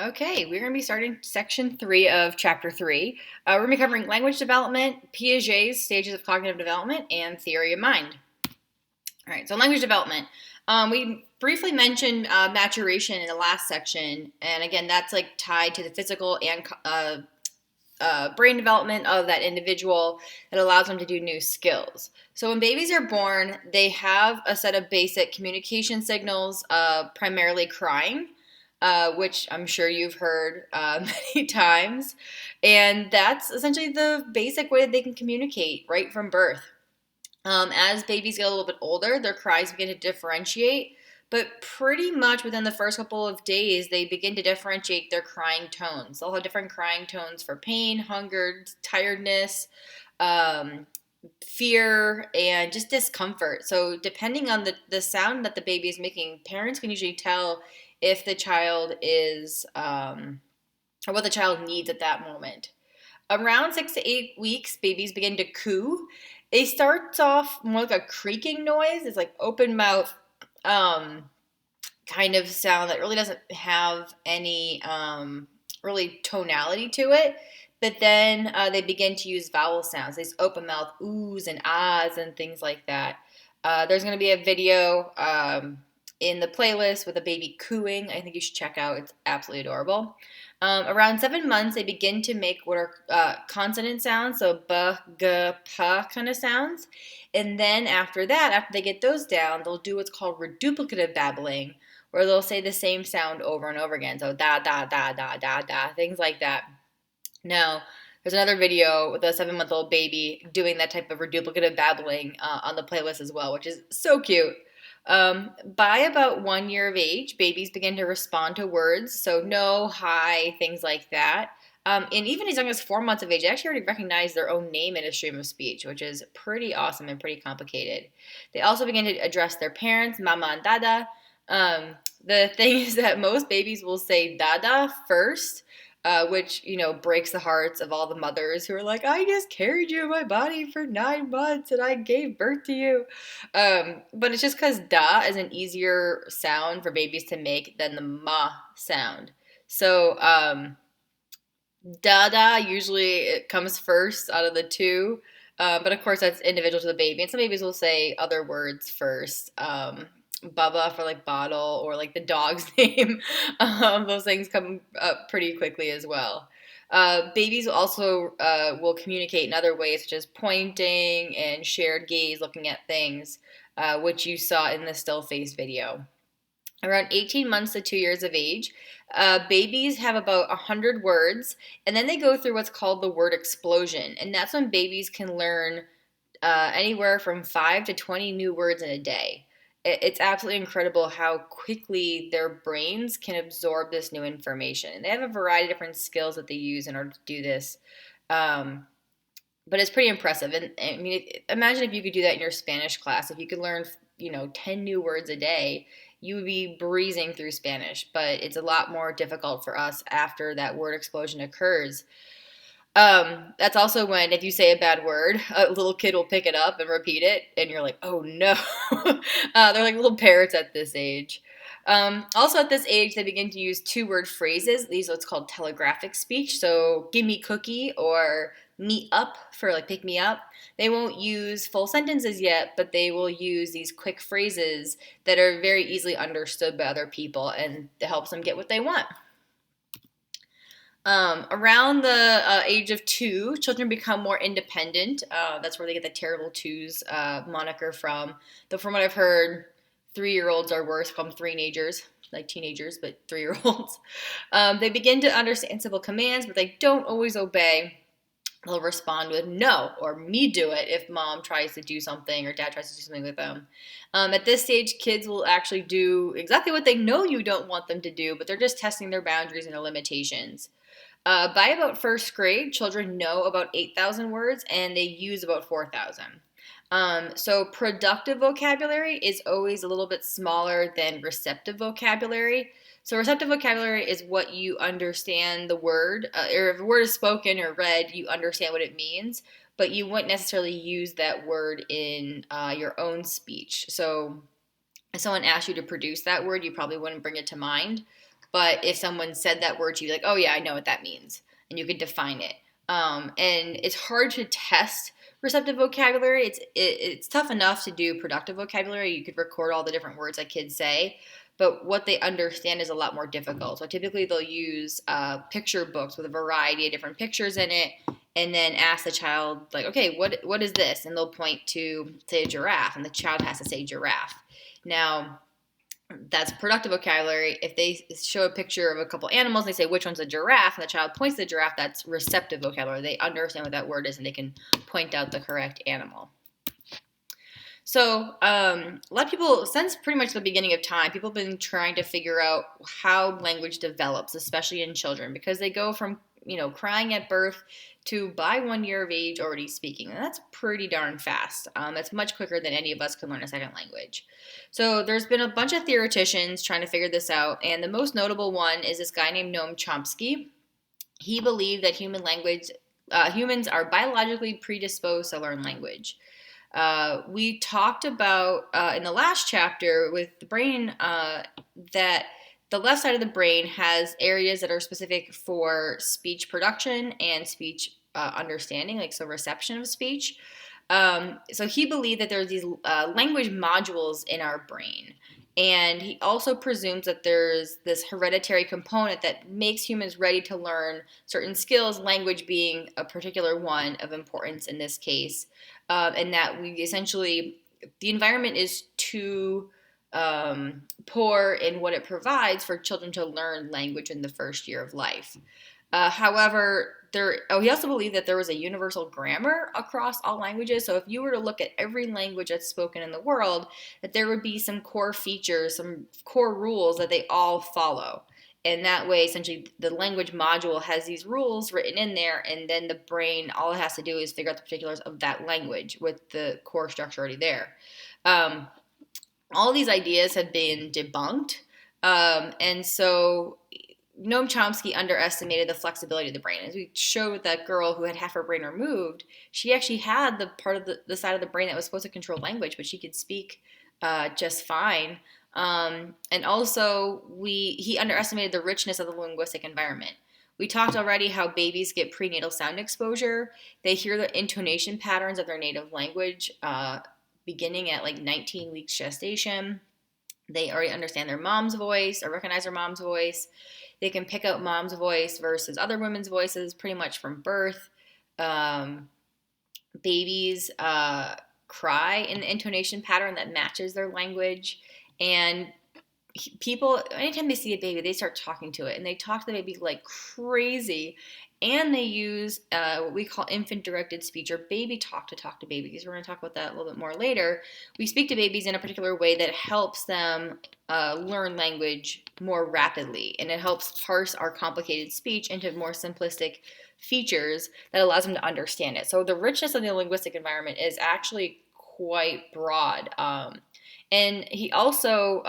Okay, we're going to be starting section 3 of chapter 3. We're going to be covering language development, Piaget's stages of cognitive development, and theory of mind. All right, so language development. We briefly mentioned maturation in the last section, and again, that's like tied to the physical and brain development of that individual that allows them to do new skills. So when babies are born, they have a set of basic communication signals, primarily crying, which I'm sure you've heard many times. And that's essentially the basic way that they can communicate right from birth. As babies get a little bit older, their cries begin to differentiate, but pretty much within the first couple of days, they begin to differentiate their crying tones. They'll have different crying tones for pain, hunger, tiredness, um, fear, and just discomfort. So, depending on the sound that the baby is making, parents can usually tell if the child is, or what the child needs at that moment. Around 6 to 8 weeks, babies begin to coo. It starts off more like a creaking noise. It's like open mouth um, kind of sound that really doesn't have any really tonality to it. But then they begin to use vowel sounds, these open mouth oohs and ahs and things like that. There's going to be a video in the playlist with a baby cooing. I think you should check out. It's absolutely adorable. Around 7 months, they begin to make what are consonant sounds, so b, g, p kind of sounds. And then after that, after they get those down, they'll do what's called reduplicative babbling, where they'll say the same sound over and over again. So da, da, da, da, da, da, things like that. Now, there's another video with a 7-month-old baby doing that type of reduplicative babbling on the playlist as well, which is so cute. By about 1 year of age, babies begin to respond to words, so no, hi, things like that. And even as young as 4 months of age, they actually already recognize their own name in a stream of speech, which is pretty awesome and pretty complicated. They also begin to address their parents, mama and dada. The thing is that most babies will say dada first, which breaks the hearts of all the mothers who are like, I just carried you in my body for 9 months and I gave birth to you. But it's just because da is an easier sound for babies to make than the ma sound. So da da usually it comes first out of the two. But of course that's individual to the baby, and some babies will say other words first. Bubba for like bottle, or like the dog's name. Those things come up pretty quickly as well. Babies also will communicate in other ways, such as pointing and shared gaze, looking at things, which you saw in the still face video. Around 18 months to 2 years of age, babies have about 100 words, and then they go through what's called the word explosion. And that's when babies can learn anywhere from 5 to 20 new words in a day. It's absolutely incredible how quickly their brains can absorb this new information. And they have a variety of different skills that they use in order to do this. But it's pretty impressive. And I mean, imagine if you could do that in your Spanish class. If you could learn, 10 new words a day, you would be breezing through Spanish. But it's a lot more difficult for us after that word explosion occurs. That's also when, if you say a bad word, a little kid will pick it up and repeat it, and you're like, oh no. They're like little parrots at this age. Also at this age, they begin to use 2-word phrases. These are what's called telegraphic speech. So, give me cookie, or meet up for like pick me up. They won't use full sentences yet, but they will use these quick phrases that are very easily understood by other people, and it helps them get what they want. Around the age of 2, children become more independent. That's where they get the terrible twos moniker from. Though from what I've heard, 3-year-olds are worse, call them three-nagers, like teenagers, but 3-year-olds. They begin to understand simple commands, but they don't always obey. They'll respond with no, or me do it, if mom tries to do something or dad tries to do something with them. At this stage, kids will actually do exactly what they know you don't want them to do, but they're just testing their boundaries and their limitations. By about first grade, children know about 8,000 words, and they use about 4,000. So productive vocabulary is always a little bit smaller than receptive vocabulary. So receptive vocabulary is what you understand the word, or if a word is spoken or read, you understand what it means, but you wouldn't necessarily use that word in your own speech. So if someone asked you to produce that word, you probably wouldn't bring it to mind. but if someone said that word to you, like, oh yeah, I know what that means, and you could define it. And it's hard to test receptive vocabulary. It's tough enough to do productive vocabulary. You could record all the different words that kids say, but what they understand is a lot more difficult. So typically they'll use picture books with a variety of different pictures in it, and then ask the child, like, okay, what is this? And they'll point to, say, a giraffe, and the child has to say giraffe. Now, that's productive vocabulary. If they show a picture of a couple animals, they say, which one's a giraffe, and the child points to the giraffe, that's receptive vocabulary. They understand what that word is, and they can point out the correct animal. So a lot of people, since pretty much the beginning of time, people have been trying to figure out how language develops, especially in children, because they go from, crying at birth to by 1 year of age already speaking. And that's pretty darn fast. That's much quicker than any of us can learn a second language. So there's been a bunch of theoreticians trying to figure this out, and the most notable one is this guy named Noam Chomsky. He believed that humans are biologically predisposed to learn language. We talked about in the last chapter with the brain that the left side of the brain has areas that are specific for speech production and speech understanding, like so reception of speech. So he believed that there's these language modules in our brain. And he also presumes that there's this hereditary component that makes humans ready to learn certain skills, language being a particular one of importance in this case. And that we essentially, the environment is too poor in what it provides for children to learn language in the first year of life. However, he also believed that there was a universal grammar across all languages. So if you were to look at every language that's spoken in the world, that there would be some core features, some core rules that they all follow. And that way, essentially, the language module has these rules written in there, and then the brain, all it has to do is figure out the particulars of that language with the core structure already there. All these ideas have been debunked, and so Noam Chomsky underestimated the flexibility of the brain. As we showed with that girl who had half her brain removed, she actually had the part of the side of the brain that was supposed to control language, but she could speak just fine. And also, he underestimated the richness of the linguistic environment. We talked already how babies get prenatal sound exposure. They hear the intonation patterns of their native language beginning at like 19 weeks gestation. They already understand their mom's voice or recognize their mom's voice. They can pick out mom's voice versus other women's voices pretty much from birth. Babies cry in the intonation pattern that matches their language. And people, anytime they see a baby, they start talking to it. And they talk to the baby like crazy. And they use what we call infant-directed speech, or baby talk to babies. We're going to talk about that a little bit more later. We speak to babies in a particular way that helps them learn language more rapidly. And it helps parse our complicated speech into more simplistic features that allows them to understand it. So the richness of the linguistic environment is actually quite broad. And he also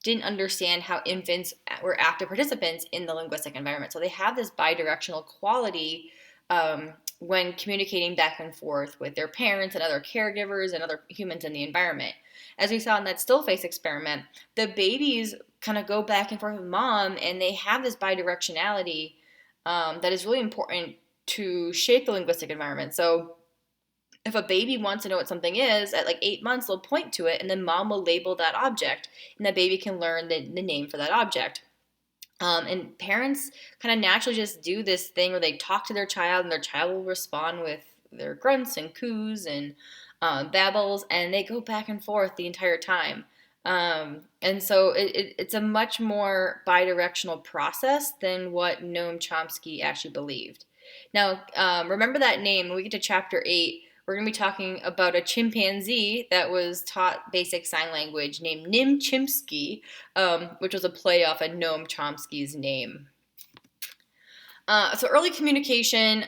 didn't understand how infants were active participants in the linguistic environment. So they have this bidirectional quality when communicating back and forth with their parents and other caregivers and other humans in the environment. As we saw in that still face experiment, the babies kind of go back and forth with mom, and they have this bidirectionality that is really important to shape the linguistic environment. So if a baby wants to know what something is, at like 8 months, they'll point to it, and then mom will label that object, and the baby can learn the name for that object. And parents kind of naturally just do this thing where they talk to their child, and their child will respond with their grunts and coos and babbles, and they go back and forth the entire time. And so it's a much more bidirectional process than what Noam Chomsky actually believed. Now, remember that name. When we get to chapter 8, we're going to be talking about a chimpanzee that was taught basic sign language named Nim Chimpsky, which was a play off of Noam Chomsky's name. So early communication,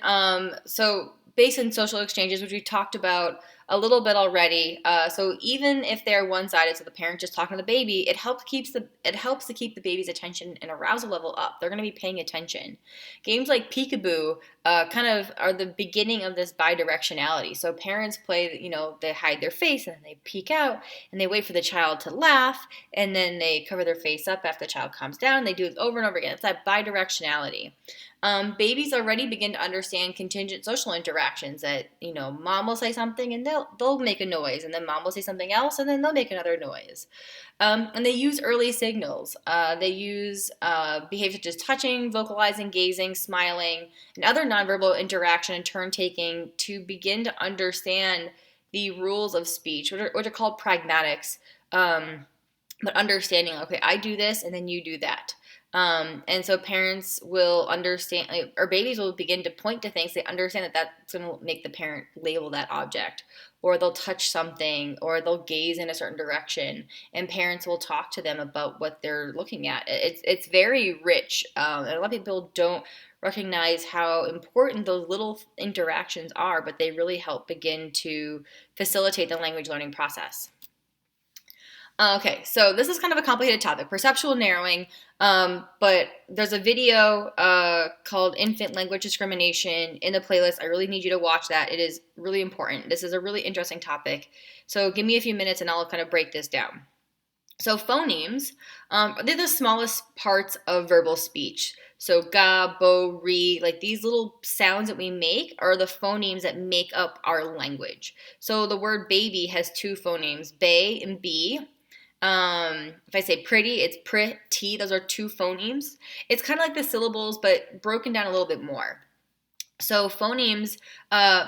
so based on social exchanges, which we talked about a little bit already. So even if they're one-sided, so the parent just talking to the baby, it helps to keep the baby's attention and arousal level up. They're going to be paying attention. Games like peekaboo kind of are the beginning of this bidirectionality. So parents play, they hide their face and then they peek out and they wait for the child to laugh, and then they cover their face up after the child calms down. They do it over and over again. It's that bidirectionality. Babies already begin to understand contingent social interactions that, mom will say something and they'll make a noise, and then mom will say something else and then they'll make another noise. And they use early signals. They use behavior such as touching, vocalizing, gazing, smiling, and other nonverbal interaction and turn taking to begin to understand the rules of speech, which are called pragmatics. But understanding, okay, I do this and then you do that. And so parents will understand, or babies will begin to point to things. They understand that that's going to make the parent label that object, or they'll touch something, or they'll gaze in a certain direction, and parents will talk to them about what they're looking at. It's very rich, and a lot of people don't recognize how important those little interactions are, but they really help begin to facilitate the language learning process. Okay, so this is kind of a complicated topic, perceptual narrowing, but there's a video called Infant Language Discrimination in the playlist. I really need you to watch that. It is really important. This is a really interesting topic. So give me a few minutes and I'll kind of break this down. So phonemes, they're the smallest parts of verbal speech. So ga, bo, re, like these little sounds that we make are the phonemes that make up our language. So the word baby has two phonemes, bay and b. If I say pretty, it's pretty. Those are two phonemes. It's kind of like the syllables, but broken down a little bit more. So phonemes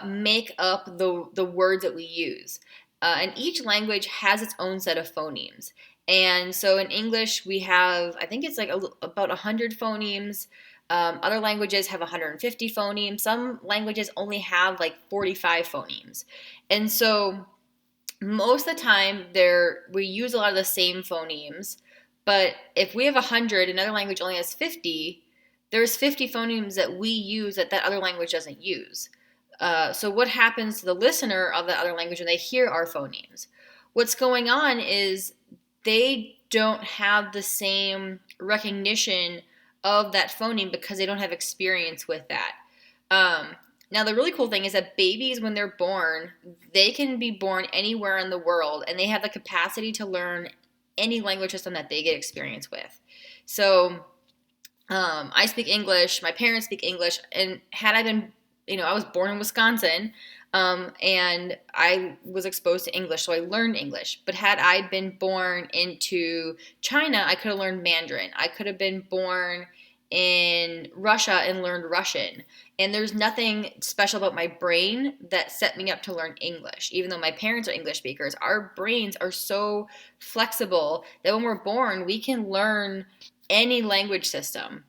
make up the words that we use. And each language has its own set of phonemes. And so in English, we have, I think it's like about 100 phonemes. Other languages have 150 phonemes. Some languages only have like 45 phonemes. And so most of the time we use a lot of the same phonemes, but if we have 100, another language only has 50, there's 50 phonemes that we use that other language doesn't use. So what happens to the listener of the other language when they hear our phonemes? What's going on is they don't have the same recognition of that phoneme because they don't have experience with that. Now, the really cool thing is that babies, when they're born, they can be born anywhere in the world, and they have the capacity to learn any language system that they get experience with. So I speak English, my parents speak English, and had I been, I was born in Wisconsin, and I was exposed to English, so I learned English. But had I been born into China, I could have learned Mandarin. I could have been born in Russia and learned Russian. And there's nothing special about my brain that set me up to learn English. Even though my parents are English speakers, our brains are so flexible that when we're born, we can learn any language system.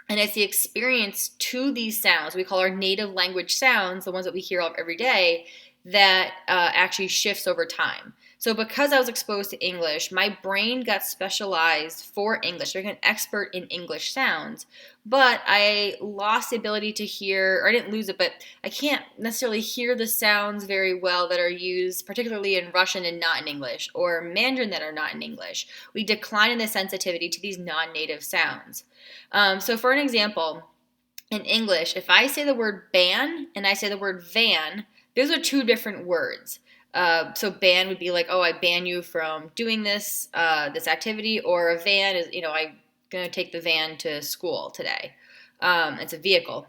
And it's the experience to these sounds, we call our native language sounds, the ones that we hear every day, that actually shifts over time. So because I was exposed to English, my brain got specialized for English. I became an expert in English sounds, but I lost the ability to hear, or I didn't lose it, but I can't necessarily hear the sounds very well that are used, particularly in Russian and not in English, or Mandarin that are not in English. We decline in the sensitivity to these non-native sounds. So for an example, in English, if I say the word ban and I say the word van, those are two different words. So ban would be like, oh, I ban you from doing this activity, or a van is, I'm going to take the van to school today. It's a vehicle.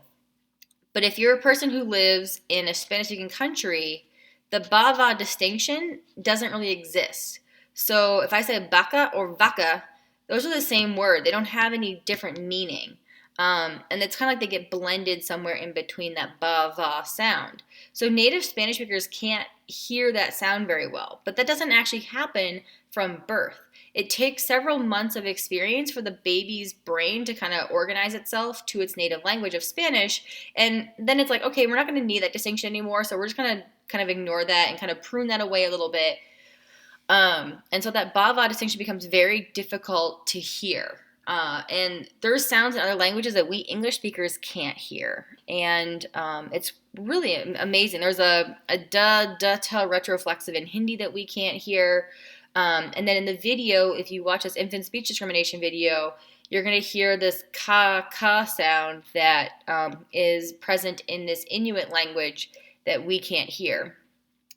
But if you're a person who lives in a Spanish-speaking country, the ba-va distinction doesn't really exist. So if I say baca or vaca, those are the same word. They don't have any different meaning. And it's kind of like they get blended somewhere in between that ba-va sound. So native Spanish speakers can't hear that sound very well, but that doesn't actually happen from birth. It takes several months of experience for the baby's brain to kind of organize itself to its native language of Spanish, and then it's like, okay, we're not going to need that distinction anymore, so we're just going to kind of ignore that and kind of prune that away a little bit. And so that ba-va distinction becomes very difficult to hear. And there's sounds in other languages that we English speakers can't hear. And it's really amazing. There's a da, da, ta retroflexive in Hindi that we can't hear. And then in the video, if you watch this infant speech discrimination video, you're going to hear this ka sound that is present in this Inuit language that we can't hear.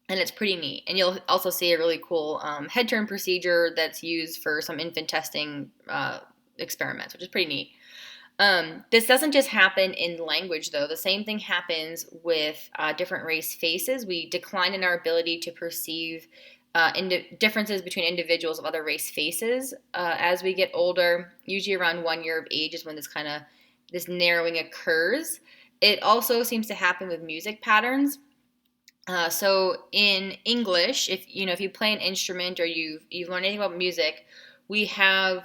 And it's pretty neat. And you'll also see a really cool head turn procedure that's used for some infant testing experiments, which is pretty neat. This doesn't just happen in language, though. The same thing happens with different race faces. We decline in our ability to perceive differences between individuals of other race faces as we get older. Usually around 1 year of age is when this narrowing occurs. It also seems to happen with music patterns. So in English, if you play an instrument or you've learned anything about music, we have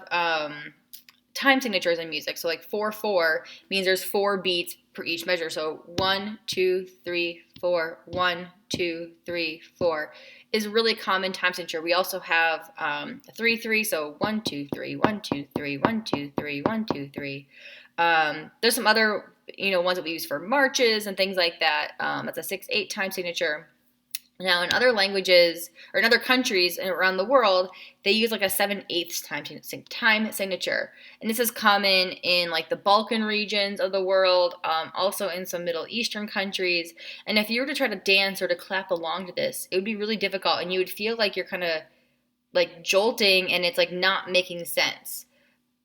time signatures in music. So like 4/4 means there's 4 beats per each measure. So 1, 2, 3, 4, 1, 2, 3, 4 is a really common time signature. We also have 3/3. So 1, 2, 3, 1, 2, 3, 1, 2, 3, 1, 2, 3. There's some other ones that we use for marches and things like that. That's a 6/8 time signature. Now, in other languages or in other countries around the world, they use like a 7/8 time signature. And this is common in like the Balkan regions of the world, also in some Middle Eastern countries. And if you were to try to dance or to clap along to this, it would be really difficult. And you would feel like you're kind of like jolting and it's like not making sense.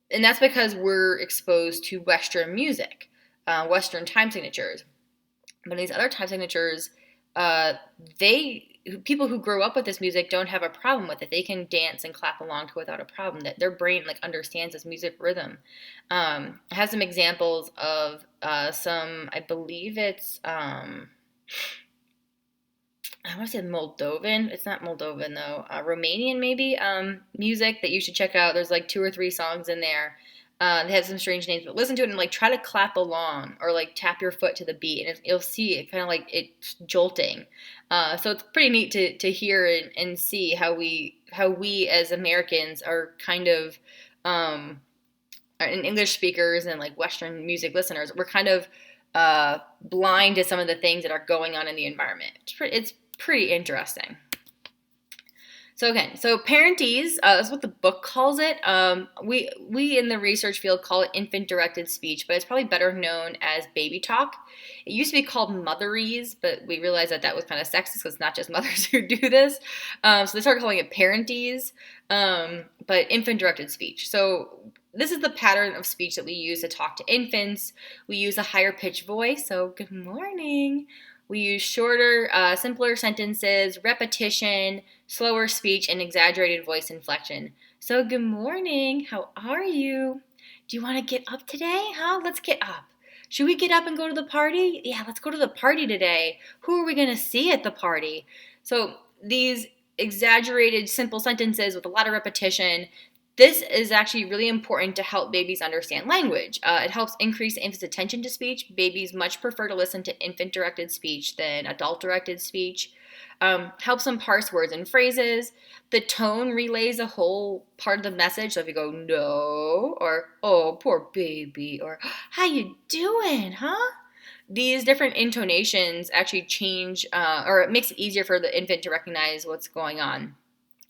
And that's because we're exposed to Western music, Western time signatures. But these other time signatures, people who grow up with this music don't have a problem with it. They can dance and clap along to it without a problem. That their brain like understands this music rhythm. It has some examples of some, I believe it's I want to say Moldovan. It's not Moldovan though. Romanian maybe. Music that you should check out. There's like 2 or 3 songs in there. They have some strange names, but listen to it and like try to clap along or like tap your foot to the beat, and you'll see it kind of like it's jolting. So it's pretty neat to hear and see how we as Americans are kind of and English speakers and like Western music listeners, we're kind of blind to some of the things that are going on in the environment. It's pretty interesting. So parentese is what the book calls it. We in the research field call it infant-directed speech, but it's probably better known as baby talk. It used to be called motherese, but we realized that was kind of sexist because it's not just mothers who do this. So they started calling it parentese, but infant-directed speech. So this is the pattern of speech that we use to talk to infants. We use a higher pitched voice, so good morning. We use shorter, simpler sentences, repetition, slower speech, and exaggerated voice inflection. So good morning, how are you? Do you want to get up today? Huh? Let's get up. Should we get up and go to the party? Yeah, let's go to the party today. Who are we going to see at the party? So these exaggerated, simple sentences with a lot of repetition, this is actually really important to help babies understand language. It helps increase the infant's attention to speech. Babies much prefer to listen to infant-directed speech than adult-directed speech. Helps them parse words and phrases. The tone relays a whole part of the message. So if you go, no, or, oh, poor baby, or, how you doing, huh? These different intonations actually change, or it makes it easier for the infant to recognize what's going on.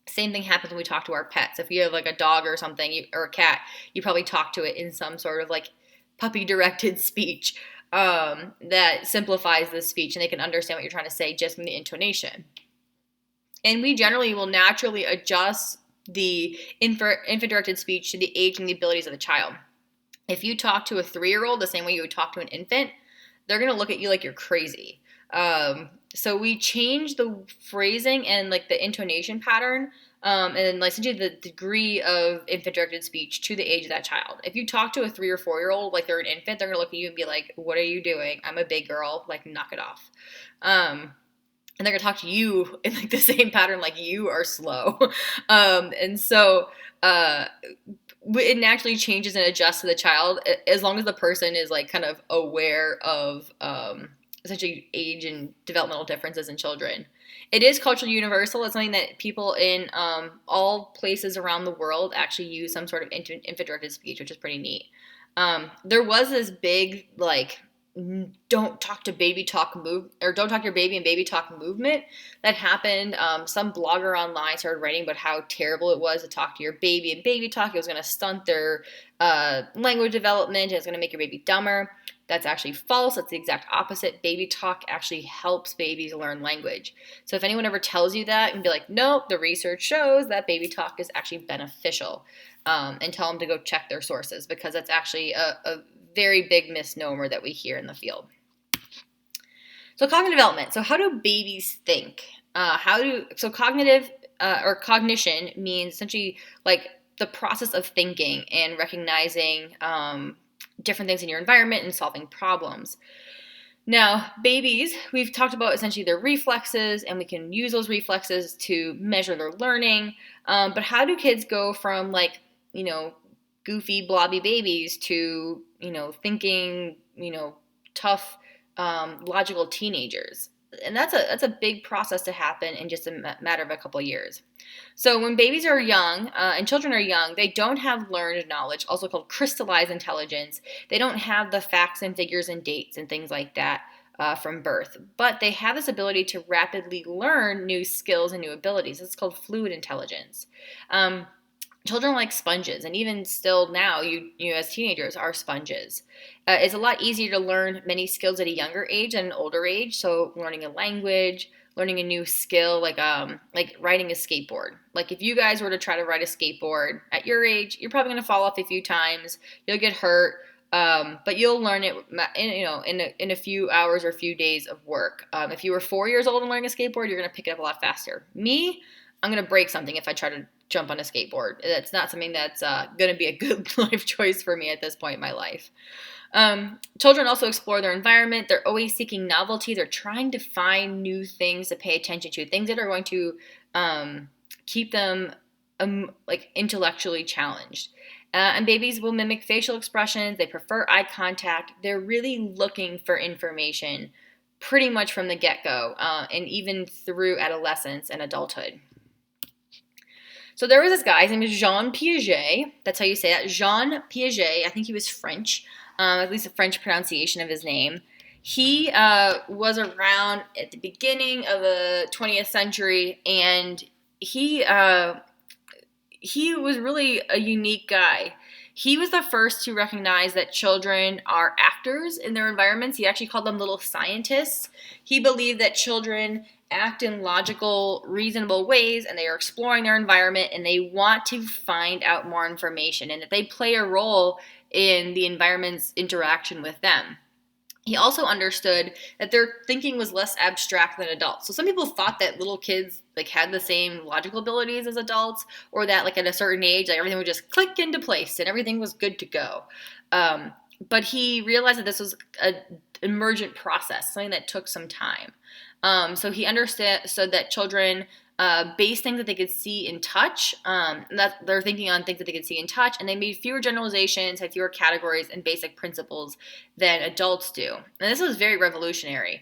Same thing happens when we talk to our pets. If you have like a dog or something, or a cat, you probably talk to it in some sort of like puppy-directed speech that simplifies the speech, and they can understand what you're trying to say just from the intonation. And we generally will naturally adjust the infant-directed speech to the age and the abilities of the child. If you talk to a 3-year-old the same way you would talk to an infant, they're going to look at you like you're crazy. So we change the phrasing and like the intonation pattern and then listen to the degree of infant-directed speech to the age of that child. If you talk to a 3 or 4-year-old like they're an infant, they're going to look at you and be like, what are you doing? I'm a big girl. Like, knock it off. And they're going to talk to you in like the same pattern like you are slow. And so it naturally changes and adjusts to the child as long as the person is like kind of aware of essentially age and developmental differences in children. It is culturally universal. It's something that people in all places around the world actually use some sort of infant-directed speech, which is pretty neat. There was this big, like, don't talk to baby talk move, or don't talk to your baby and baby talk movement that happened. Some blogger online started writing about how terrible it was to talk to your baby and baby talk. It was going to stunt their language development. It was going to make your baby dumber. That's actually false. That's the exact opposite. Baby talk actually helps babies learn language. So if anyone ever tells you that, and be like, nope, the research shows that baby talk is actually beneficial, and tell them to go check their sources, because that's actually a very big misnomer that we hear in the field. So cognitive development. So how do babies think? Cognitive or cognition means essentially like the process of thinking and recognizing different things in your environment and solving problems. Now, babies, we've talked about essentially their reflexes, and we can use those reflexes to measure their learning. But how do kids go from, like, goofy, blobby babies to, thinking, tough, logical teenagers? And that's a big process to happen in just a matter of a couple years. So when babies are young and children are young, they don't have learned knowledge, also called crystallized intelligence. They don't have the facts and figures and dates and things like that from birth, but they have this ability to rapidly learn new skills and new abilities. It's called fluid intelligence. Children are like sponges, and even still now, you as teenagers are sponges. It's a lot easier to learn many skills at a younger age than an older age. So learning a language, learning a new skill, like riding a skateboard. Like if you guys were to try to ride a skateboard at your age, you're probably going to fall off a few times. You'll get hurt, but you'll learn it, in a few hours or a few days of work. If you were 4 years old and learning a skateboard, you're going to pick it up a lot faster. Me, I'm going to break something if I try to jump on a skateboard. That's not something that's going to be a good life choice for me at this point in my life. Children also explore their environment. They're always seeking novelty. They're trying to find new things to pay attention to, things that are going to keep them intellectually challenged. And babies will mimic facial expressions. They prefer eye contact. They're really looking for information pretty much from the get-go, and even through adolescence and adulthood. So there was this guy, his name is Jean Piaget. That's how you say that, Jean Piaget. I think he was French, at least a French pronunciation of his name. He was around at the beginning of the 20th century, and he was really a unique guy. He was the first to recognize that children are actors in their environments. He actually called them little scientists. He believed that children act in logical, reasonable ways, and they are exploring their environment, and they want to find out more information, and that they play a role in the environment's interaction with them. He also understood that their thinking was less abstract than adults. So some people thought that little kids had the same logical abilities as adults, or that at a certain age, everything would just click into place and everything was good to go. But he realized that this was an emergent process, something that took some time. So he understood that children base things that they could see and touch, that they're thinking on things that they could see and touch, and they made fewer generalizations, had fewer categories and basic principles than adults do. And this was very revolutionary.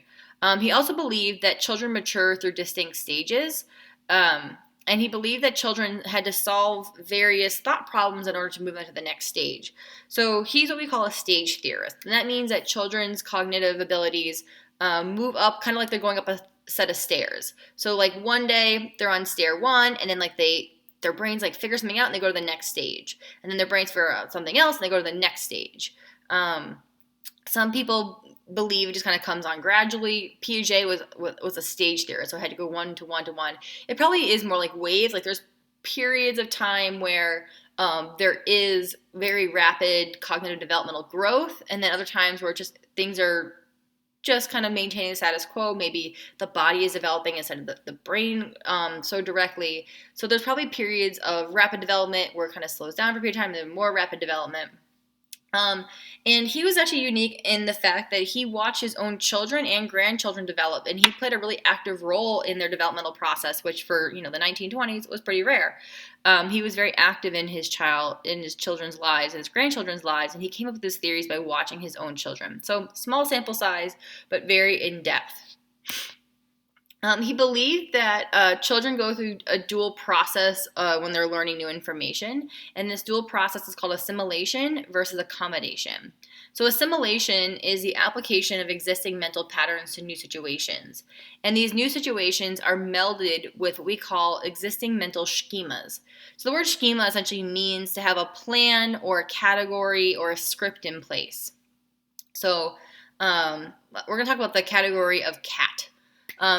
He also believed that children mature through distinct stages, and he believed that children had to solve various thought problems in order to move on to the next stage. So he's what we call a stage theorist, and that means that children's cognitive abilities move up kind of like they're going up a set of stairs. So one day they're on stair 1, and then their brains figure something out and they go to the next stage, and then their brains figure out something else and they go to the next stage. Some people believe it just kind of comes on gradually. Piaget was a stage theorist, so it had to go 1 to 1 to 1. It probably is more like waves. There's periods of time where there is very rapid cognitive developmental growth, and then other times where things are just kind of maintaining the status quo. Maybe the body is developing instead of the brain so directly. So there's probably periods of rapid development where it kind of slows down for a period of time, and then more rapid development. And he was actually unique in the fact that he watched his own children and grandchildren develop, and he played a really active role in their developmental process, which for the 1920s was pretty rare. He was very active in his children's lives and his grandchildren's lives, and he came up with his theories by watching his own children. So small sample size, but very in depth. He believed that children go through a dual process when they're learning new information, and this dual process is called assimilation versus accommodation. So, assimilation is the application of existing mental patterns to new situations, and these new situations are melded with what we call existing mental schemas. So, the word schema essentially means to have a plan or a category or a script in place. So, we're going to talk about the category of cat.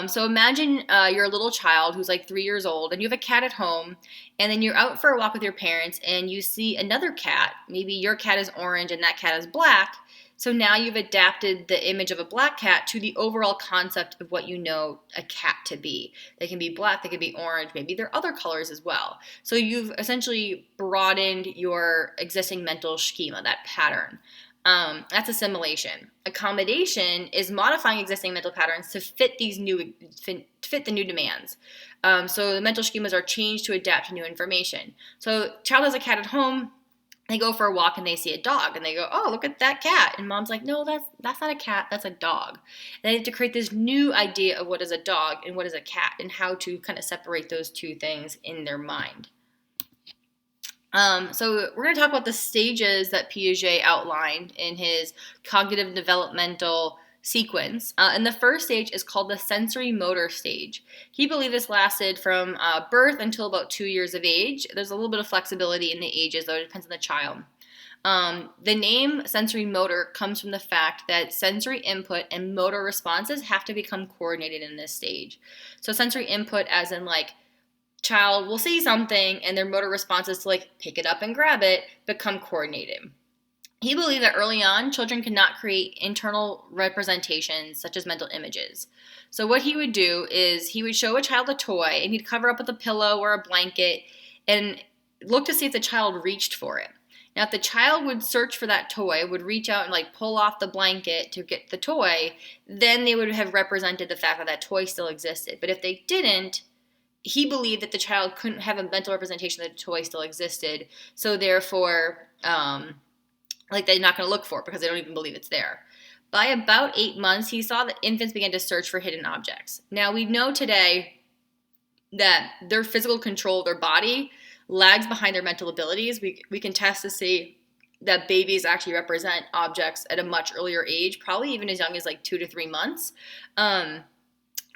So imagine you're a little child who's like 3 years old and you have a cat at home, and then you're out for a walk with your parents and you see another cat. Maybe your cat is orange and that cat is black. So now you've adapted the image of a black cat to the overall concept of what you know a cat to be. They can be black, they can be orange, maybe they're other colors as well. So you've essentially broadened your existing mental schema, that pattern. That's assimilation. Accommodation is modifying existing mental patterns to fit the new demands. So the mental schemas are changed to adapt to new information. So child has a cat at home. They go for a walk and they see a dog and they go, "Oh, look at that cat." And mom's like, "No, that's not a cat. That's a dog." And they have to create this new idea of what is a dog and what is a cat and how to kind of separate those two things in their mind. So we're going to talk about the stages that Piaget outlined in his cognitive developmental sequence. And the first stage is called the sensory motor stage. He believed this lasted from birth until about 2 years of age. There's a little bit of flexibility in the ages, though it depends on the child. The name sensory motor comes from the fact that sensory input and motor responses have to become coordinated in this stage. So sensory input as in like child will see something and their motor responses to like pick it up and grab it become coordinated. He believed that early on, children could not create internal representations such as mental images. So what he would do is he would show a child a toy and he'd cover up with a pillow or a blanket and look to see if the child reached for it. Now, if the child would search for that toy, would reach out and like pull off the blanket to get the toy, then they would have represented the fact that that toy still existed. But if they didn't, he believed that the child couldn't have a mental representation that the toy still existed, so therefore, like they're not going to look for it because they don't even believe it's there. By about 8 months, he saw that infants began to search for hidden objects. Now, we know today that their physical control of their body lags behind their mental abilities. We can test to see that babies actually represent objects at a much earlier age, probably even as young as like 2 to 3 months. But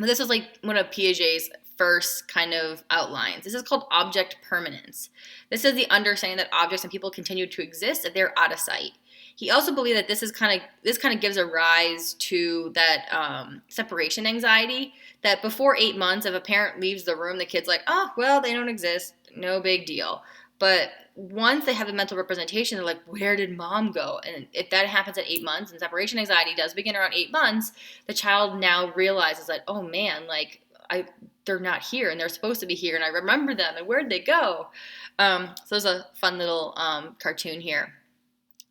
this was like one of Piaget's first kind of outlines. This is called object permanence. This is the understanding that objects and people continue to exist if they're out of sight. He also believed that this kind of gives a rise to that separation anxiety, that before 8 months, if a parent leaves the room, the kid's like, "Oh, well, they don't exist, no big deal." But once they have a mental representation, they're like, "Where did mom go?" And if that happens at 8 months, and separation anxiety does begin around 8 months, the child now realizes that, "Oh man, like they're not here and they're supposed to be here and I remember them and where'd they go?" So there's a fun little cartoon here.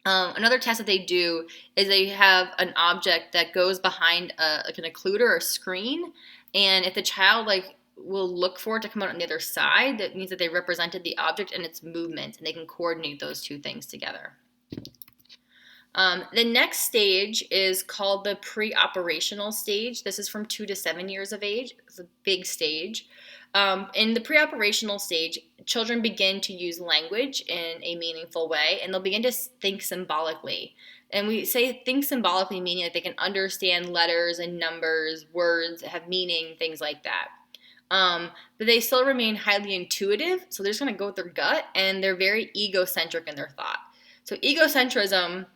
Another test that they do is they have an object that goes behind like an occluder or screen, and if the child like will look for it to come out on the other side, that means that they represented the object and its movement, and they can coordinate those two things together. The next stage is called the pre-operational stage. This is from 2 to 7 years of age. It's a big stage. In the pre-operational stage, children begin to use language in a meaningful way, and they'll begin to think symbolically. And we say think symbolically, meaning that they can understand letters and numbers, words, have meaning, things like that. But they still remain highly intuitive, so they're just going to go with their gut, and they're very egocentric in their thought. So egocentrism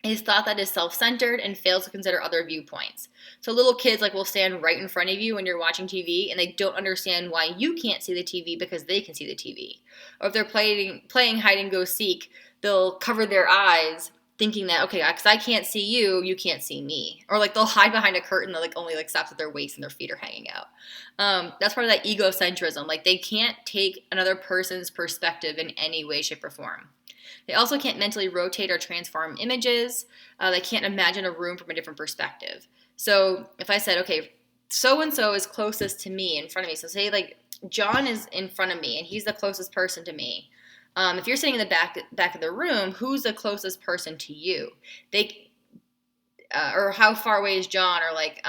is thought that is self-centered and fails to consider other viewpoints. So little kids like will stand right in front of you when you're watching TV, and they don't understand why you can't see the TV because they can see the TV. Or if they're playing hide and go seek, they'll cover their eyes thinking that, okay, because I can't see you, you can't see me. Or like they'll hide behind a curtain that like only like stops at their waist and their feet are hanging out. That's part of that egocentrism. Like they can't take another person's perspective in any way, shape, or form. They also can't mentally rotate or transform images. They can't imagine a room from a different perspective. So if I said, okay, so-and-so is closest to me in front of me. So say like John is in front of me and he's the closest person to me. If you're sitting in the back of the room, who's the closest person to you? Or how far away is John? Or like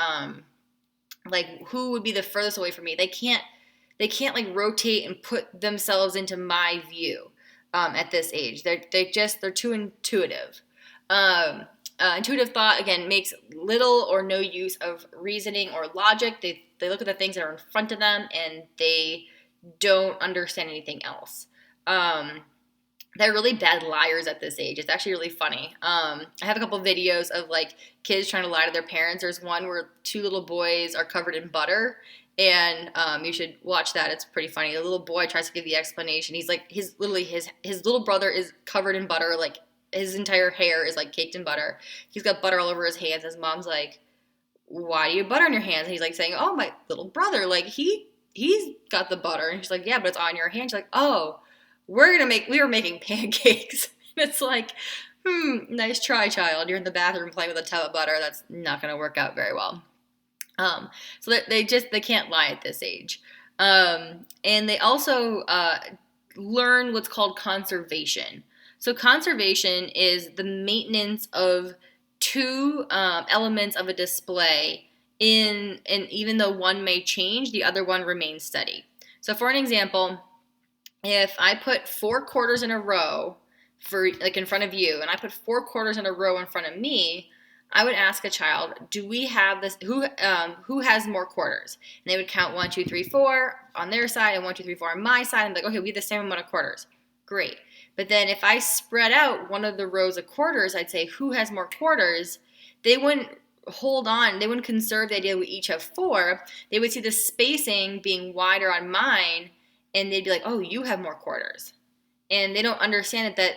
like who would be the furthest away from me. They can't like rotate and put themselves into my view at this age. They're too intuitive. Intuitive thought, again, makes little or no use of reasoning or logic. They look at the things that are in front of them and they don't understand anything else. They're really bad liars at this age. It's actually really funny. I have a couple videos of like kids trying to lie to their parents. There's one where two little boys are covered in butter, and you should watch that. It's pretty funny. The little boy tries to give the explanation. He's like, his little brother is covered in butter, like his entire hair is like caked in butter. He's got butter all over his hands. His mom's like, "Why do you have butter on your hands?" And he's like saying, "Oh, my little brother, like he's got the butter." And she's like, "Yeah, but it's on your hand." She's like, "Oh, we were making pancakes." It's like, nice try, child. You're in the bathroom playing with a tub of butter. That's not going to work out very well. So they can't lie at this age. And they also learn what's called conservation. So conservation is the maintenance of two elements of a display and even though one may change, the other one remains steady. So for an example, if I put 4 quarters in a row for like in front of you, and I put 4 quarters in a row in front of me, I would ask a child, do we have this, who has more quarters? And they would count 1, 2, 3, 4 on their side and 1, 2, 3, 4 on my side. And like, okay, we have the same amount of quarters. Great. But then if I spread out one of the rows of quarters, I'd say, who has more quarters? They wouldn't hold on. They wouldn't conserve the idea we each have 4. They would see the spacing being wider on mine, and they'd be like, oh, you have more quarters. And they don't understand it that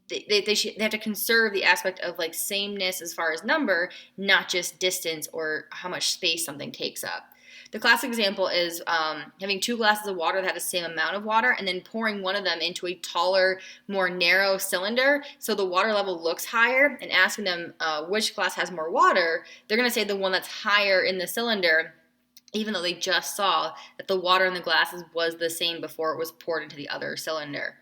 they have to conserve the aspect of like sameness as far as number, not just distance or how much space something takes up. The classic example is having 2 glasses of water that have the same amount of water and then pouring one of them into a taller, more narrow cylinder so the water level looks higher, and asking them which glass has more water. They're going to say the one that's higher in the cylinder, even though they just saw that the water in the glasses was the same before it was poured into the other cylinder.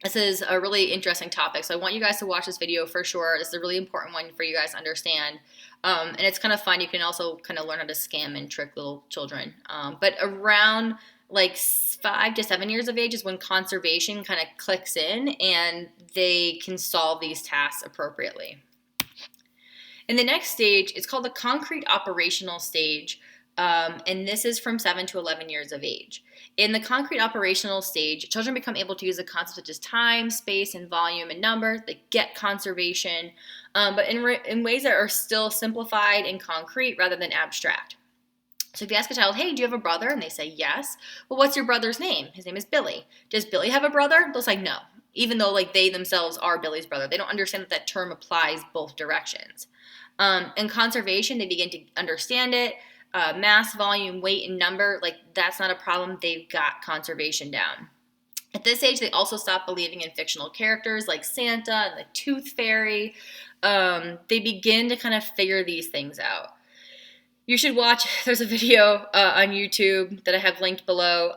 This is a really interesting topic, so I want you guys to watch this video for sure. This is a really important one for you guys to understand. And it's kind of fun. You can also kind of learn how to scam and trick little children. But around like 5 to 7 years of age is when conservation kind of clicks in and they can solve these tasks appropriately. In the next stage, it's called the concrete operational stage, and this is from 7 to 11 years of age. In the concrete operational stage, children become able to use the concepts such as time, space, and volume and number. They get conservation, but in ways that are still simplified and concrete rather than abstract. So if you ask a child, hey, do you have a brother? And they say yes. Well, what's your brother's name? His name is Billy. Does Billy have a brother? They'll say no, even though like they themselves are Billy's brother. They don't understand that that term applies both directions. In conservation, they begin to understand it. Mass, volume, weight, and number, like that's not a problem. They've got conservation down. At this age, they also stop believing in fictional characters like Santa and the Tooth Fairy. They begin to kind of figure these things out. You should watch, there's a video on YouTube that I have linked below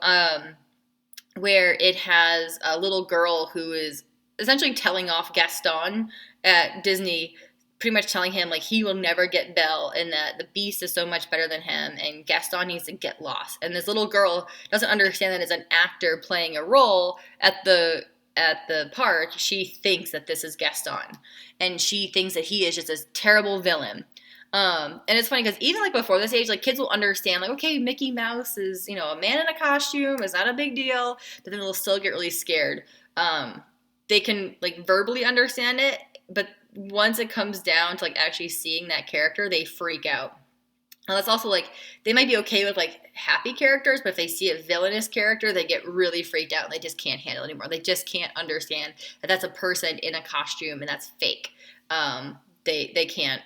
where it has a little girl who is essentially telling off Gaston at Disney, pretty much telling him like he will never get Belle and that the Beast is so much better than him and Gaston needs to get lost. And this little girl doesn't understand that as an actor playing a role at the park, she thinks that this is Gaston and she thinks that he is just this terrible villain. And it's funny because even like before this age, like kids will understand like, okay, Mickey Mouse is, you know, a man in a costume. It's not a big deal, but then they'll still get really scared. They can like verbally understand it, but once it comes down to like actually seeing that character, they freak out. And that's also like, they might be okay with like happy characters, but if they see a villainous character, they get really freaked out and they just can't handle it anymore. They just can't understand that that's a person in a costume and that's fake. They can't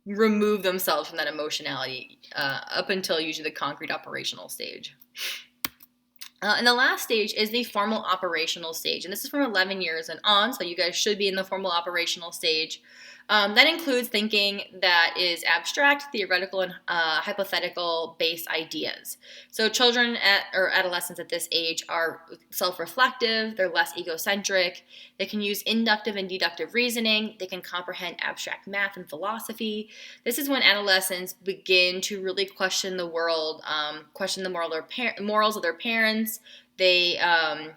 remove themselves from that emotionality up until usually the concrete operational stage. And the last stage is the formal operational stage. And this is from 11 years and on, so you guys should be in the formal operational stage. That includes thinking that is abstract, theoretical, and hypothetical-based ideas. So children or adolescents at this age are self-reflective, they're less egocentric, they can use inductive and deductive reasoning, they can comprehend abstract math and philosophy. This is when adolescents begin to really question the world, question the morals of their parents. They're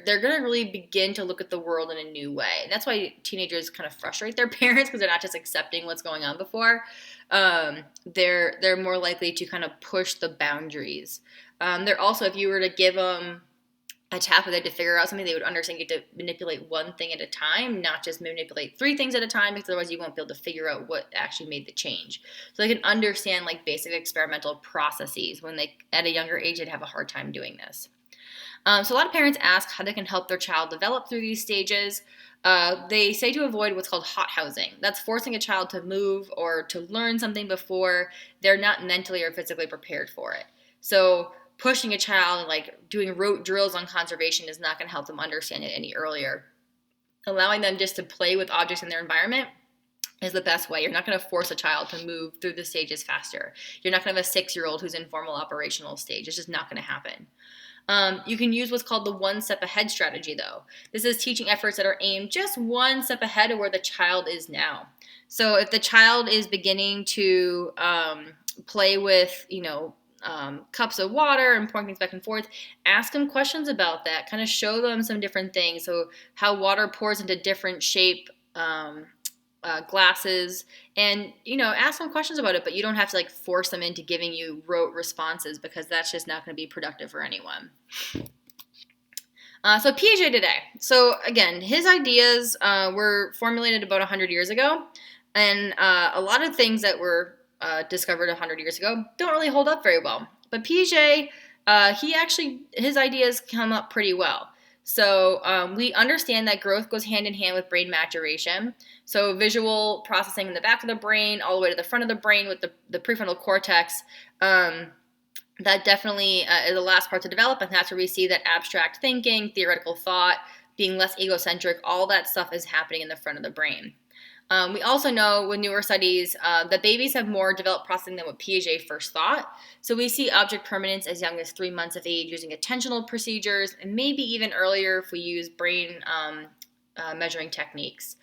going to really begin to look at the world in a new way. And that's why teenagers kind of frustrate their parents, because they're not just accepting what's going on before. They're more likely to kind of push the boundaries. They're also, if you were to give them a tablet to figure out something, they would understand you have to manipulate one thing at a time, not just manipulate 3 things at a time, because otherwise you won't be able to figure out what actually made the change. So they can understand like basic experimental processes. When they, at a younger age, they'd have a hard time doing this. So a lot of parents ask how they can help their child develop through these stages. They say to avoid what's called hothousing. That's forcing a child to move or to learn something before they're not mentally or physically prepared for it. So pushing a child and like doing rote drills on conservation is not going to help them understand it any earlier. Allowing them just to play with objects in their environment is the best way. You're not going to force a child to move through the stages faster. You're not going to have a 6-year-old who's in formal operational stage. It's just not going to happen. You can use what's called the one step ahead strategy, though. This is teaching efforts that are aimed just one step ahead of where the child is now. So if the child is beginning to play with, cups of water and pouring things back and forth, ask them questions about that. Kind of show them some different things. So how water pours into different shape glasses, and ask them questions about it, but you don't have to like force them into giving you rote responses, because that's just not going to be productive for anyone. So Piaget today. So again, his ideas were formulated about 100 years ago, and a lot of things that were discovered 100 years ago don't really hold up very well. But Piaget, his ideas come up pretty well. So we understand that growth goes hand in hand with brain maturation. So visual processing in the back of the brain, all the way to the front of the brain with the prefrontal cortex, that definitely is the last part to develop, and that's where we see that abstract thinking, theoretical thought, being less egocentric, all that stuff is happening in the front of the brain. We also know with newer studies that babies have more developed processing than what Piaget first thought. So we see object permanence as young as 3 months of age using attentional procedures, and maybe even earlier if we use brain measuring techniques.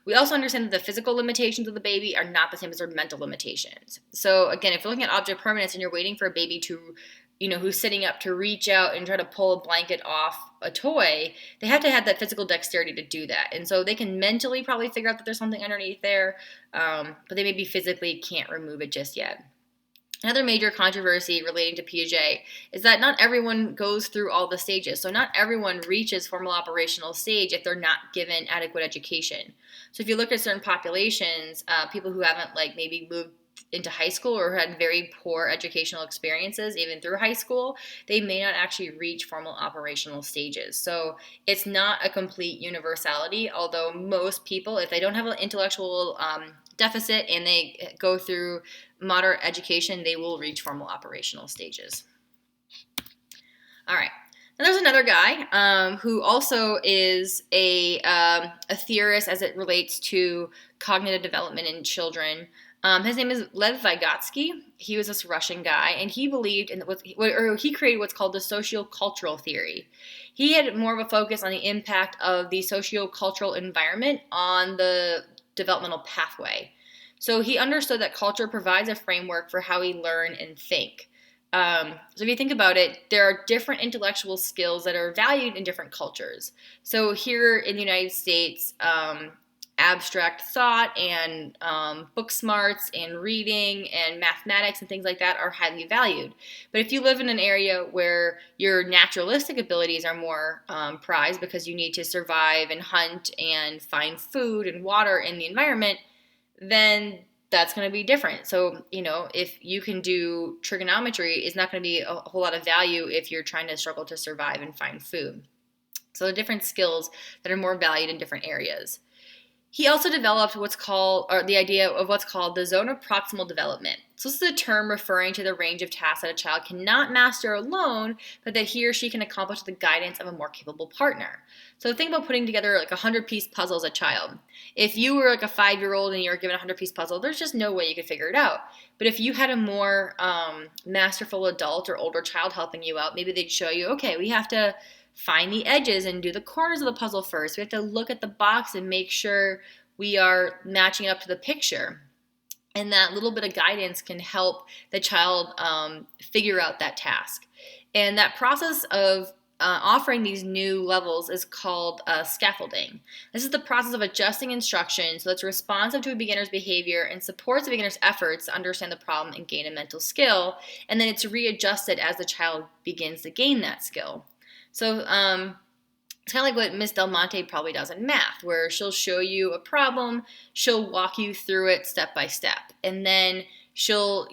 We also understand that the physical limitations of the baby are not the same as their mental limitations. So again, if you're looking at object permanence and you're waiting for a baby to, who's sitting up to reach out and try to pull a blanket off a toy, they have to have that physical dexterity to do that. And so they can mentally probably figure out that there's something underneath there, but they maybe physically can't remove it just yet. Another major controversy relating to Piaget is that not everyone goes through all the stages. So not everyone reaches formal operational stage if they're not given adequate education. So if you look at certain populations, people who haven't maybe moved into high school or had very poor educational experiences even through high school, they may not actually reach formal operational stages. So it's not a complete universality, although most people, if they don't have an intellectual deficit and they go through moderate education, they will reach formal operational stages. All right. Now there's another guy who also is a theorist as it relates to cognitive development in children. His name is Lev Vygotsky. He was this Russian guy, and he believed in he created what's called the sociocultural theory. He had more of a focus on the impact of the sociocultural environment on the developmental pathway. So he understood that culture provides a framework for how we learn and think. So if you think about it, there are different intellectual skills that are valued in different cultures. So here in the United States, abstract thought and book smarts and reading and mathematics and things like that are highly valued. But if you live in an area where your naturalistic abilities are more prized because you need to survive and hunt and find food and water in the environment, then that's going to be different. So, if you can do trigonometry, it's not going to be a whole lot of value if you're trying to struggle to survive and find food. So, the different skills that are more valued in different areas. He also developed what's called, or the idea of what's called the zone of proximal development. So this is a term referring to the range of tasks that a child cannot master alone, but that he or she can accomplish with the guidance of a more capable partner. So think about putting together like a 100-piece puzzle as a child. If you were like a 5-year-old and you were given a 100-piece puzzle, there's just no way you could figure it out. But if you had a more masterful adult or older child helping you out, maybe they'd show you, okay, we have to find the edges and do the corners of the puzzle first. We have to look at the box and make sure we are matching up to the picture. And that little bit of guidance can help the child figure out that task. And that process of offering these new levels is called scaffolding. This is the process of adjusting instruction so that's responsive to a beginner's behavior and supports the beginner's efforts to understand the problem and gain a mental skill. And then it's readjusted as the child begins to gain that skill. So it's kind of like what Miss Del Monte probably does in math, where she'll show you a problem, she'll walk you through it step by step, and then she'll,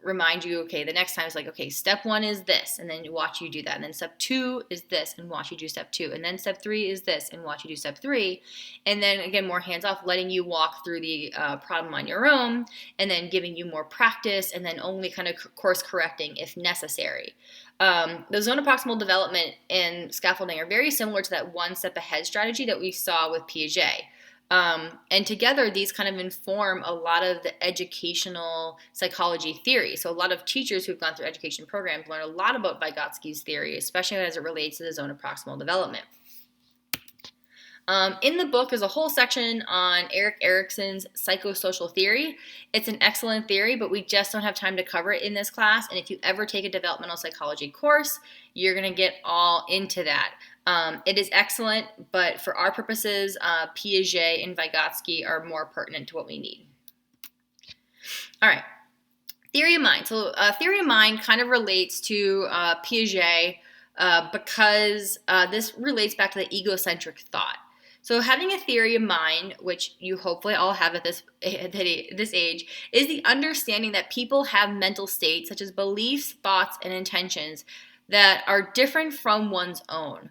remind you, okay, the next time it's like, okay, step 1 is this, and then you watch you do that, and then step 2 is this, and watch you do step 2, and then step 3 is this, and watch you do step 3, and then again, more hands-off, letting you walk through the problem on your own, and then giving you more practice, and then only kind of course correcting if necessary. The zone of proximal development and scaffolding are very similar to that one step ahead strategy that we saw with Piaget. And together, these kind of inform a lot of the educational psychology theory. So a lot of teachers who've gone through education programs learn a lot about Vygotsky's theory, especially as it relates to the zone of proximal development. In the book, there's a whole section on Erik Erikson's psychosocial theory. It's an excellent theory, but we just don't have time to cover it in this class. And if you ever take a developmental psychology course, you're going to get all into that. It is excellent, but for our purposes, Piaget and Vygotsky are more pertinent to what we need. All right, theory of mind. So theory of mind kind of relates to Piaget because this relates back to the egocentric thought. So having a theory of mind, which you hopefully all have at this age, is the understanding that people have mental states such as beliefs, thoughts, and intentions that are different from one's own.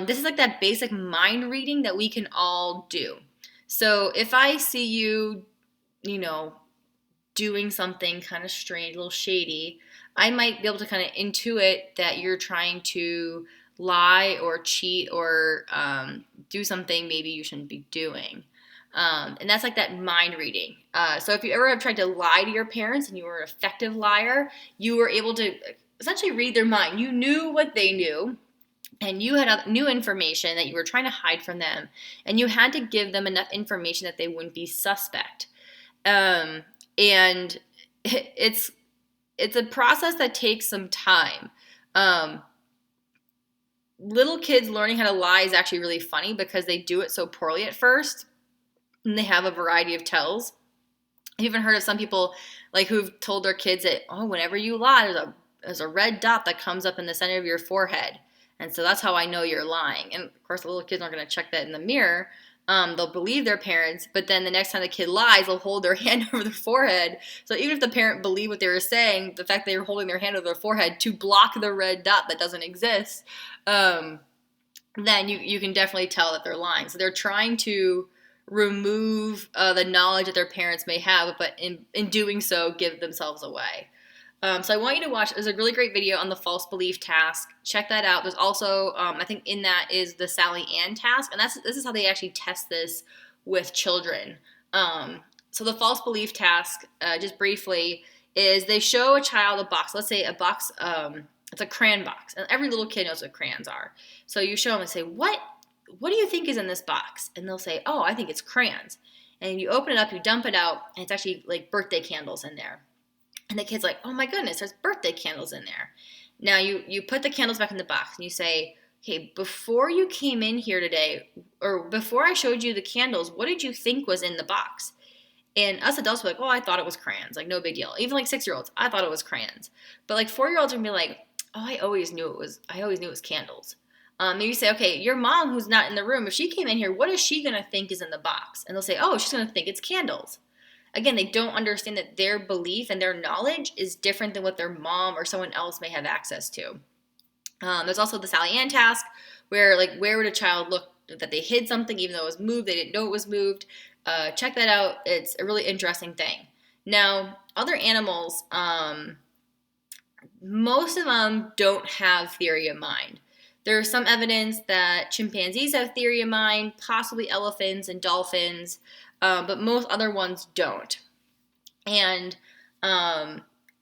This is like that basic mind reading that we can all do. So if I see you, doing something kind of strange, a little shady, I might be able to kind of intuit that you're trying to lie or cheat or do something maybe you shouldn't be doing. And that's like that mind reading. So if you ever have tried to lie to your parents and you were an effective liar, you were able to essentially read their mind. You knew what they knew, and you had new information that you were trying to hide from them, and you had to give them enough information that they wouldn't be suspect. And it's a process that takes some time. Little kids learning how to lie is actually really funny because they do it so poorly at first, and they have a variety of tells. I've even heard of some people who've told their kids that, whenever you lie, there's a red dot that comes up in the center of your forehead, and so that's how I know you're lying. And of course, the little kids aren't going to check that in the mirror. They'll believe their parents, but then the next time the kid lies, they'll hold their hand over their forehead. So even if the parent believed what they were saying, the fact they were holding their hand over their forehead to block the red dot that doesn't exist, then you can definitely tell that they're lying. So they're trying to remove the knowledge that their parents may have, but in doing so, give themselves away. So I want you to watch, there's a really great video on the false belief task. Check that out. There's also, I think in that is the Sally Ann task, and this is how they actually test this with children. So the false belief task, just briefly, is they show a child a box. Let's say a box, it's a crayon box, and every little kid knows what crayons are. So you show them and say, what do you think is in this box? And they'll say, oh, I think it's crayons. And you open it up, you dump it out, and it's actually like birthday candles in there. And the kid's like, oh my goodness, there's birthday candles in there. Now you put the candles back in the box and you say, okay, before you came in here today, or before I showed you the candles, what did you think was in the box? And us adults were like, oh, I thought it was crayons. Like, no big deal. Even like 6-year-olds, I thought it was crayons. But like 4-year-olds would be like, oh, I always knew it was candles. Maybe you say, okay, your mom who's not in the room, if she came in here, what is she going to think is in the box? And they'll say, oh, she's going to think it's candles. Again, they don't understand that their belief and their knowledge is different than what their mom or someone else may have access to. There's also the Sally Ann task, where would a child look that they hid something even though it was moved. They didn't know it was moved. Check that out. It's a really interesting thing. Now, other animals, most of them don't have theory of mind. There's some evidence that chimpanzees have theory of mind, possibly elephants and dolphins, but most other ones don't. And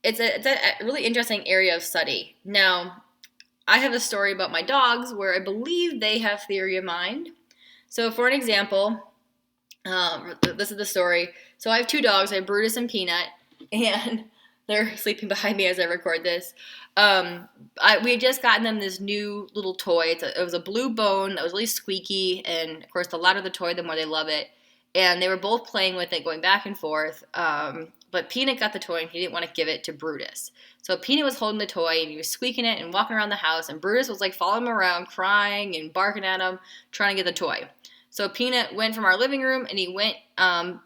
it's a really interesting area of study. Now, I have a story about my dogs where I believe they have theory of mind. So for an example, this is the story. So I have 2 dogs. I have Brutus and Peanut, and they're sleeping behind me as I record this. We had just gotten them this new little toy. It was a blue bone that was really squeaky, and of course, the louder the toy, the more they love it. And they were both playing with it, going back and forth. But Peanut got the toy, and he didn't want to give it to Brutus. So Peanut was holding the toy, and he was squeaking it and walking around the house, and Brutus was like following him around, crying and barking at him, trying to get the toy. So Peanut went from our living room, and he went,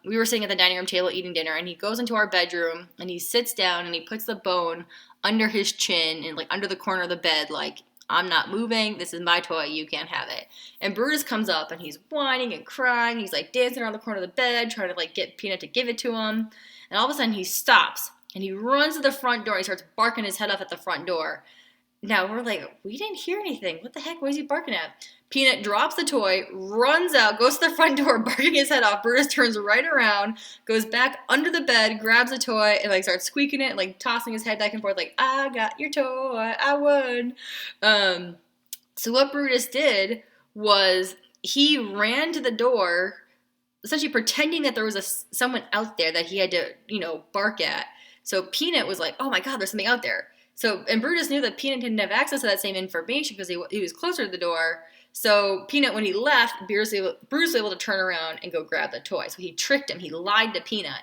we were sitting at the dining room table eating dinner, and he goes into our bedroom, and he sits down, and he puts the bone under his chin and like under the corner of the bed, like, I'm not moving, this is my toy, you can't have it. And Brutus comes up, and he's whining and crying, he's like dancing around the corner of the bed, trying to like get Peanut to give it to him, and all of a sudden he stops, and he runs to the front door, and he starts barking his head off at the front door. Now, we're like, we didn't hear anything. What the heck? What is he barking at? Peanut drops the toy, runs out, goes to the front door, barking his head off. Brutus turns right around, goes back under the bed, grabs the toy, and like starts squeaking it, like tossing his head back and forth, like, I got your toy, I won. So what Brutus did was he ran to the door, essentially pretending that there was someone out there that he had to, bark at. So Peanut was like, oh my God, there's something out there. So, and Brutus knew that Peanut didn't have access to that same information because he was closer to the door. So Peanut, when he left, Brutus was able to turn around and go grab the toy. So he tricked him. He lied to Peanut,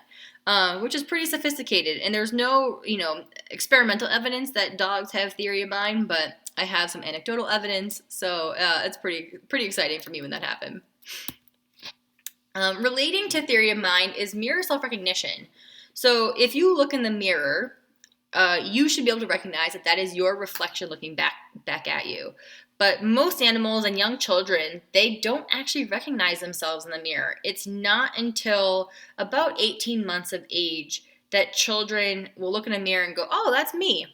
which is pretty sophisticated. And there's no, experimental evidence that dogs have theory of mind, but I have some anecdotal evidence. So it's pretty exciting for me when that happened. Relating to theory of mind is mirror self-recognition. So if you look in the mirror, you should be able to recognize that is your reflection looking back at you. But most animals and young children, they don't actually recognize themselves in the mirror. It's not until about 18 months of age that children will look in a mirror and go, oh, that's me.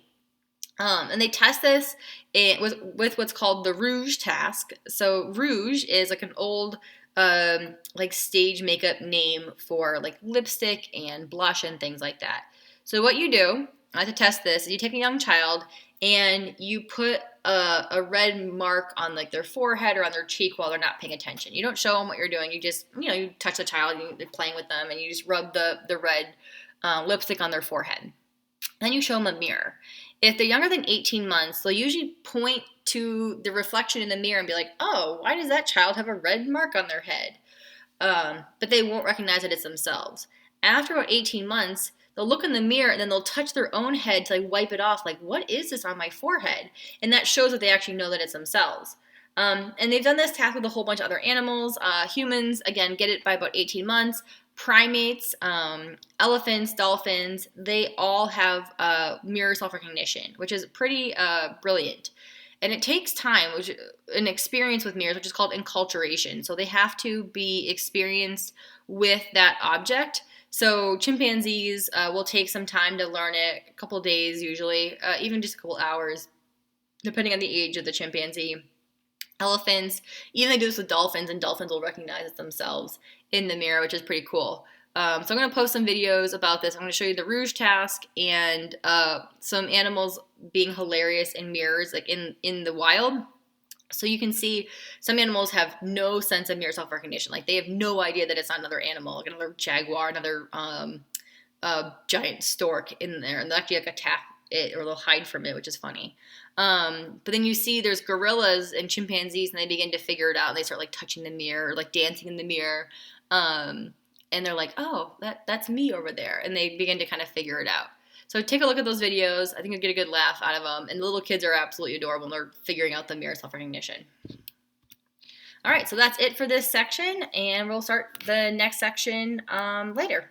And they test this with what's called the rouge task. So rouge is like an old stage makeup name for like lipstick and blush and things like that. So what you do to test this is you take a young child and you put a red mark on like their forehead or on their cheek while they're not paying attention. You don't show them what you're doing. You just, you touch the child, you're playing with them, and you just rub the red lipstick on their forehead. Then you show them a mirror. If they're younger than 18 months, they'll usually point to the reflection in the mirror and be like, oh, why does that child have a red mark on their head? But they won't recognize that it's themselves. After about 18 months, they'll look in the mirror and then they'll touch their own head to like wipe it off. Like, what is this on my forehead? And that shows that they actually know that it's themselves. And they've done this task with a whole bunch of other animals. Humans, again, get it by about 18 months. Primates, elephants, dolphins, they all have mirror self-recognition, which is pretty brilliant. And it takes time, an experience with mirrors, which is called enculturation. So they have to be experienced with that object. So chimpanzees will take some time to learn it, a couple days usually, even just a couple hours, depending on the age of the chimpanzee. Elephants, even they do this with dolphins, and dolphins will recognize it themselves in the mirror, which is pretty cool. So I'm going to post some videos about this. I'm going to show you the rouge task and some animals being hilarious in mirrors, like in the wild. So you can see some animals have no sense of mirror self-recognition. Like they have no idea that it's not another animal, like another jaguar, another giant stork in there, and they'll actually like attack it or they'll hide from it, which is funny. But then you see there's gorillas and chimpanzees, and they begin to figure it out. And they start like touching the mirror, or like dancing in the mirror, and they're like, "Oh, that's me over there," and they begin to kind of figure it out. So take a look at those videos. I think you'll get a good laugh out of them. And the little kids are absolutely adorable, and they're figuring out the mirror self-recognition. All right, so that's it for this section, and we'll start the next section later.